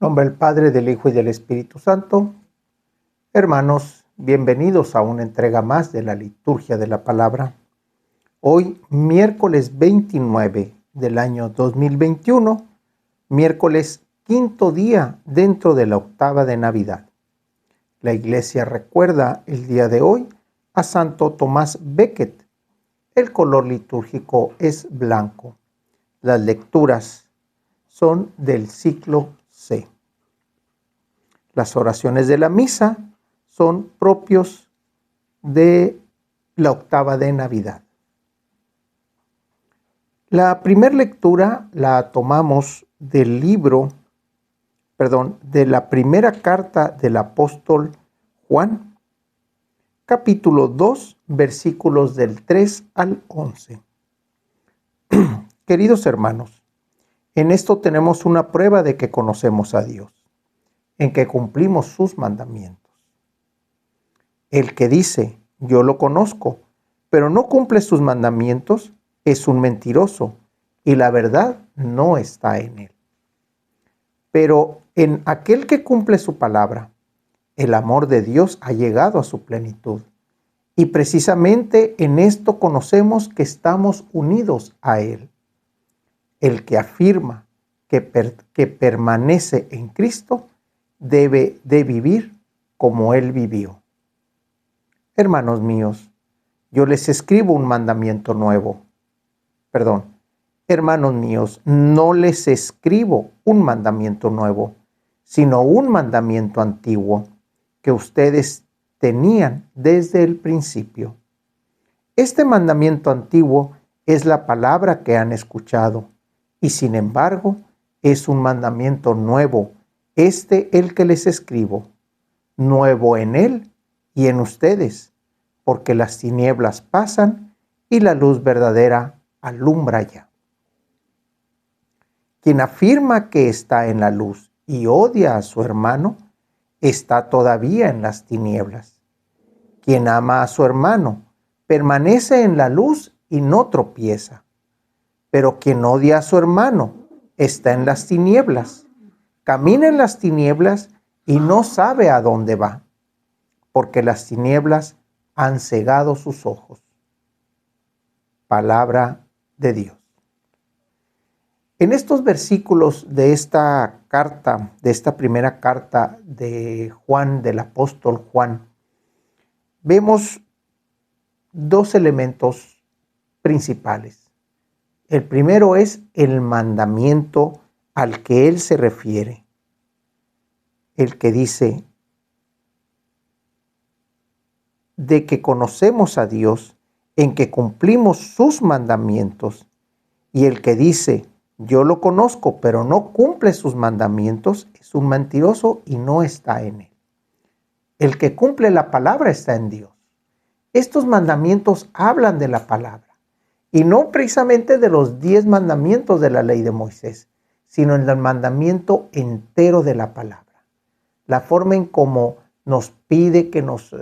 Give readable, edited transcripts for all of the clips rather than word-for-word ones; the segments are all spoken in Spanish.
En nombre del Padre, del Hijo y del Espíritu Santo. Hermanos, bienvenidos a una entrega más de la liturgia de la palabra. Hoy, miércoles 29 del año 2021, miércoles quinto día dentro de la octava de Navidad. La Iglesia recuerda el día de hoy a Santo Tomás Becket. El color litúrgico es blanco. Las lecturas son del ciclo C. Las oraciones de la misa son propios de la octava de Navidad. La primera lectura la tomamos del de la primera carta del apóstol Juan, capítulo 2, versículos del 3 al 11. Queridos hermanos, en esto tenemos una prueba de que conocemos a Dios, en que cumplimos sus mandamientos. El que dice, yo lo conozco, pero no cumple sus mandamientos, es un mentiroso, y la verdad no está en él. Pero en aquel que cumple su palabra, el amor de Dios ha llegado a su plenitud. Y precisamente en esto conocemos que estamos unidos a Él. El que afirma que permanece en Cristo debe de vivir como Él vivió. Hermanos míos, yo les escribo un mandamiento nuevo. Hermanos míos, no les escribo un mandamiento nuevo, sino un mandamiento antiguo que ustedes tenían desde el principio. Este mandamiento antiguo es la palabra que han escuchado, y sin embargo es un mandamiento nuevo, el que les escribo, nuevo en él y en ustedes, porque las tinieblas pasan y la luz verdadera alumbra ya. Quien afirma que está en la luz y odia a su hermano, está todavía en las tinieblas. Quien ama a su hermano, permanece en la luz y no tropieza. Pero quien odia a su hermano, está en las tinieblas. Camina en las tinieblas y no sabe a dónde va, porque las tinieblas han cegado sus ojos. Palabra de Dios. En estos versículos de esta carta, de esta primera carta de Juan, del apóstol Juan, vemos dos elementos principales. El primero es el mandamiento al que él se refiere. El que dice de que conocemos a Dios, en que cumplimos sus mandamientos, y el que dice, yo lo conozco, pero no cumple sus mandamientos, es un mentiroso y no está en él. El que cumple la palabra está en Dios. Estos mandamientos hablan de la palabra, y no precisamente de los 10 mandamientos de la ley de Moisés, sino en el mandamiento entero de la palabra. La forma en cómo nos pide que nos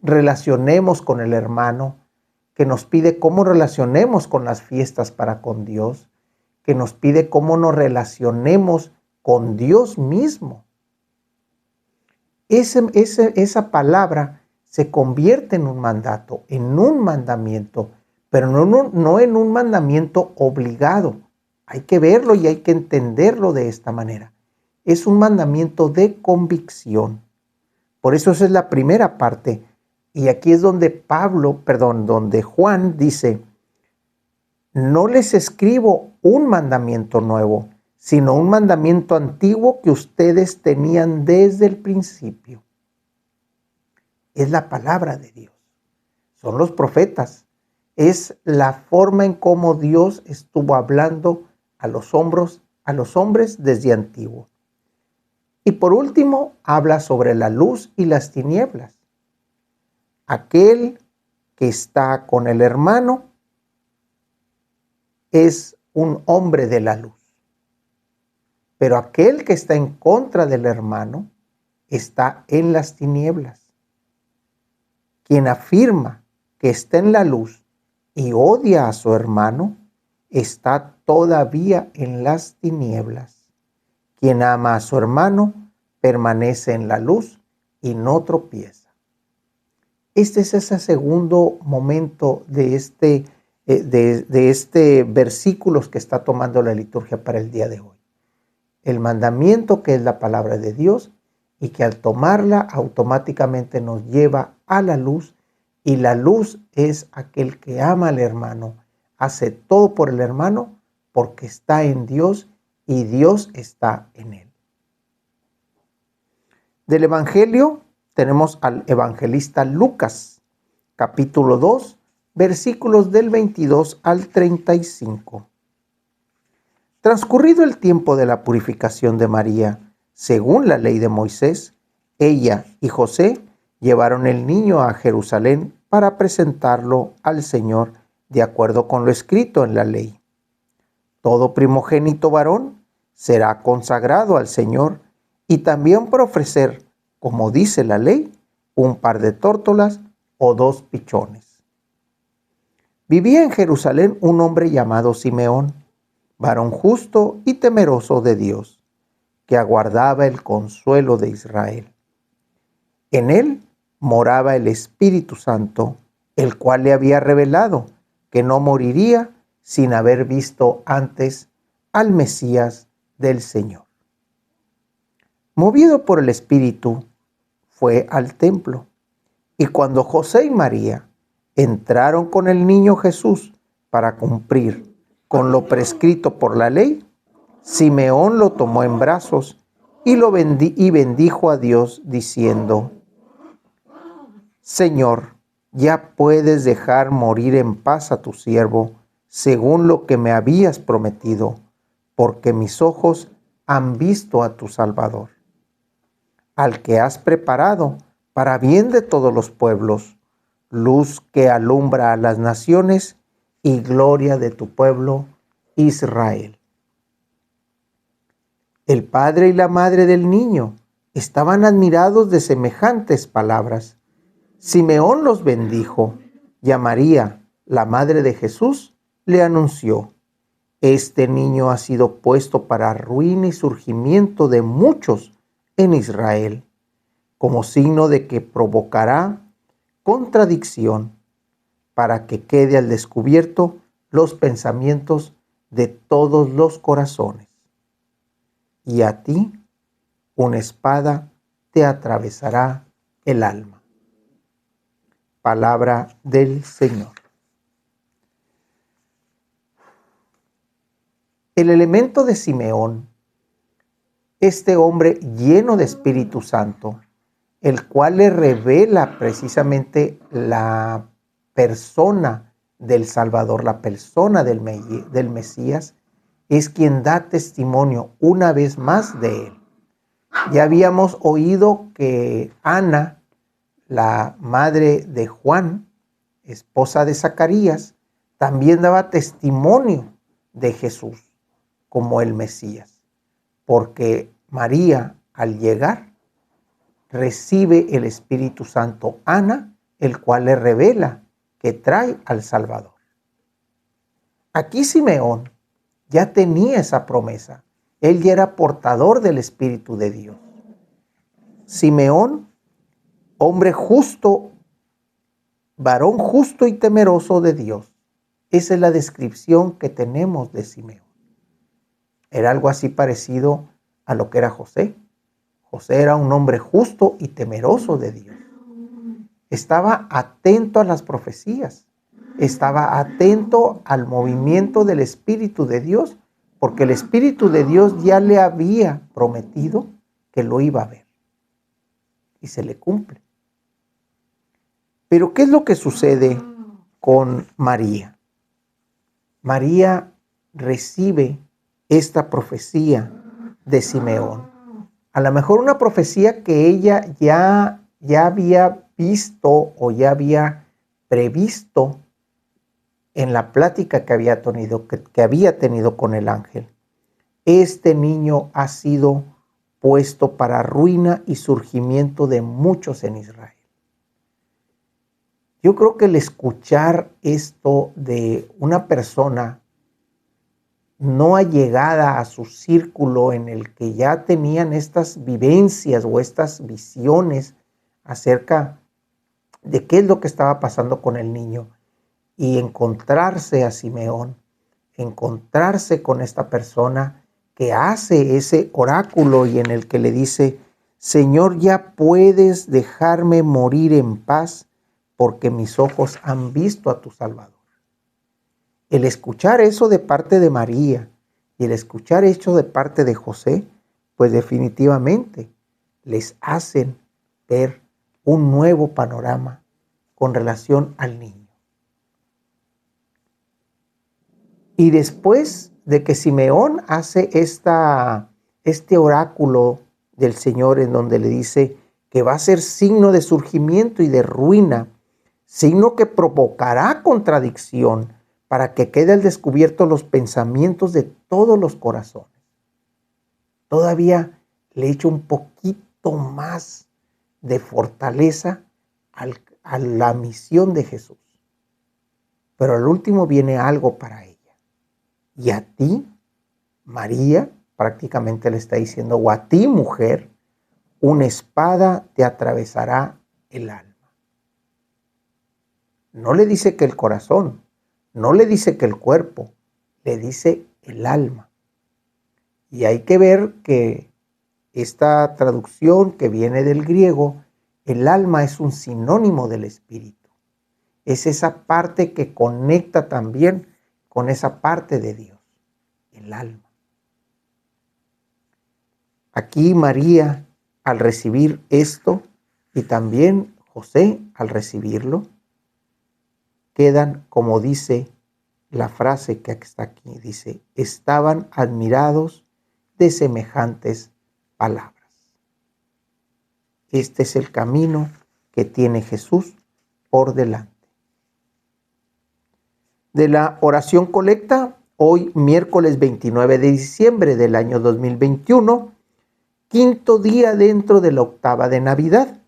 relacionemos con el hermano, que nos pide cómo relacionemos con las fiestas para con Dios, que nos pide cómo nos relacionemos con Dios mismo. Esa palabra se convierte en un mandato, en un mandamiento, pero no en un mandamiento obligado. Hay que verlo y hay que entenderlo de esta manera. Es un mandamiento de convicción. Por eso esa es la primera parte. Y aquí es donde donde Juan dice, no les escribo un mandamiento nuevo, sino un mandamiento antiguo que ustedes tenían desde el principio. Es la palabra de Dios. Son los profetas. Es la forma en cómo Dios estuvo hablando a los hombres desde antiguo. Y por último, habla sobre la luz y las tinieblas. Aquel que está con el hermano es un hombre de la luz. Pero aquel que está en contra del hermano está en las tinieblas. Quien afirma que está en la luz y odia a su hermano está todavía en las tinieblas. Quien ama a su hermano permanece en la luz y no tropieza. Este es ese segundo momento de este versículos que está tomando la liturgia para el día de hoy. El mandamiento, que es la palabra de Dios, y que al tomarla automáticamente nos lleva a la luz, y la luz es aquel que ama al hermano, hace todo por el hermano porque está en Dios y Dios está en él. Del Evangelio tenemos al evangelista Lucas, capítulo 2, versículos del 22 al 35. Transcurrido el tiempo de la purificación de María, según la ley de Moisés, ella y José llevaron el niño a Jerusalén para presentarlo al Señor de acuerdo con lo escrito en la ley. Todo primogénito varón será consagrado al Señor y también por ofrecer, como dice la ley, un par de tórtolas o 2 pichones. Vivía en Jerusalén un hombre llamado Simeón, varón justo y temeroso de Dios, que aguardaba el consuelo de Israel. En él moraba el Espíritu Santo, el cual le había revelado que no moriría sin haber visto antes al Mesías del Señor. Movido por el Espíritu, fue al templo, y cuando José y María entraron con el niño Jesús para cumplir con lo prescrito por la ley, Simeón lo tomó en brazos y bendijo a Dios diciendo: Señor, ya puedes dejar morir en paz a tu siervo, según lo que me habías prometido, porque mis ojos han visto a tu Salvador, al que has preparado para bien de todos los pueblos, luz que alumbra a las naciones y gloria de tu pueblo Israel. El padre y la madre del niño estaban admirados de semejantes palabras. Simeón los bendijo y a María, la madre de Jesús, le anunció: este niño ha sido puesto para ruina y surgimiento de muchos en Israel, como signo de que provocará contradicción, para que quede al descubierto los pensamientos de todos los corazones. Y a ti una espada te atravesará el alma. Palabra del Señor. El elemento de Simeón, este hombre lleno de Espíritu Santo, el cual le revela precisamente la persona del Salvador, la persona del Mesías, es quien da testimonio una vez más de él. Ya habíamos oído que Ana, la madre de Juan, esposa de Zacarías, también daba testimonio de Jesús como el Mesías, porque María, al llegar, recibe el Espíritu Santo, Ana, el cual le revela que trae al Salvador. Aquí Simeón ya tenía esa promesa. Él ya era portador del Espíritu de Dios. Simeón, hombre justo, varón justo y temeroso de Dios. Esa es la descripción que tenemos de Simeón. Era algo así parecido a lo que era José. José era un hombre justo y temeroso de Dios. Estaba atento a las profecías. Estaba atento al movimiento del Espíritu de Dios, porque el Espíritu de Dios ya le había prometido que lo iba a ver. Y se le cumple. Pero ¿qué es lo que sucede con María? María recibe esta profecía de Simeón. A lo mejor una profecía que ella ya había visto o ya había previsto en la plática que había tenido con el ángel. Este niño ha sido puesto para ruina y surgimiento de muchos en Israel. Yo creo que el escuchar esto de una persona no allegada a su círculo en el que ya tenían estas vivencias o estas visiones acerca de qué es lo que estaba pasando con el niño, y encontrarse a Simeón, encontrarse con esta persona que hace ese oráculo y en el que le dice: Señor, ya puedes dejarme morir en paz, porque mis ojos han visto a tu Salvador. El escuchar eso de parte de María y el escuchar eso de parte de José, pues definitivamente les hacen ver un nuevo panorama con relación al niño. Y después de que Simeón hace este oráculo del Señor en donde le dice que va a ser signo de surgimiento y de ruina, signo que provocará contradicción para que quede al descubierto los pensamientos de todos los corazones. Todavía le echa un poquito más de fortaleza a la misión de Jesús. Pero al último viene algo para ella. Y a ti, María, prácticamente le está diciendo, o a ti, mujer, una espada te atravesará el alma. No le dice que el corazón, no le dice que el cuerpo, le dice el alma. Y hay que ver que esta traducción que viene del griego, el alma es un sinónimo del espíritu. Es esa parte que conecta también con esa parte de Dios, el alma. Aquí María, al recibir esto, y también José, al recibirlo, quedan, como dice la frase que está aquí, dice, estaban admirados de semejantes palabras. Este es el camino que tiene Jesús por delante. De la oración colecta, hoy miércoles 29 de diciembre del año 2021, quinto día dentro de la octava de Navidad.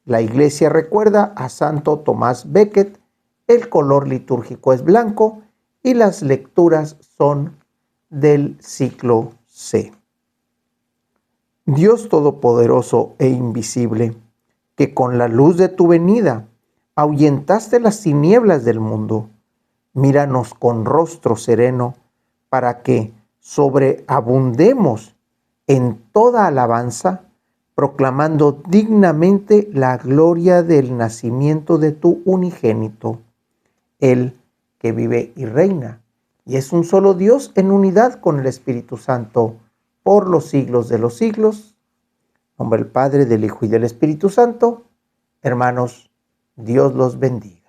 La iglesia recuerda a Santo Tomás Becket, el color litúrgico es blanco y las lecturas son del ciclo C. Dios todopoderoso e invisible, que con la luz de tu venida ahuyentaste las tinieblas del mundo, míranos con rostro sereno para que sobreabundemos en toda alabanza, proclamando dignamente la gloria del nacimiento de tu unigénito, Él que vive y reina, y es un solo Dios en unidad con el Espíritu Santo, por los siglos de los siglos. En nombre del Padre, del Hijo y del Espíritu Santo. Hermanos, Dios los bendiga.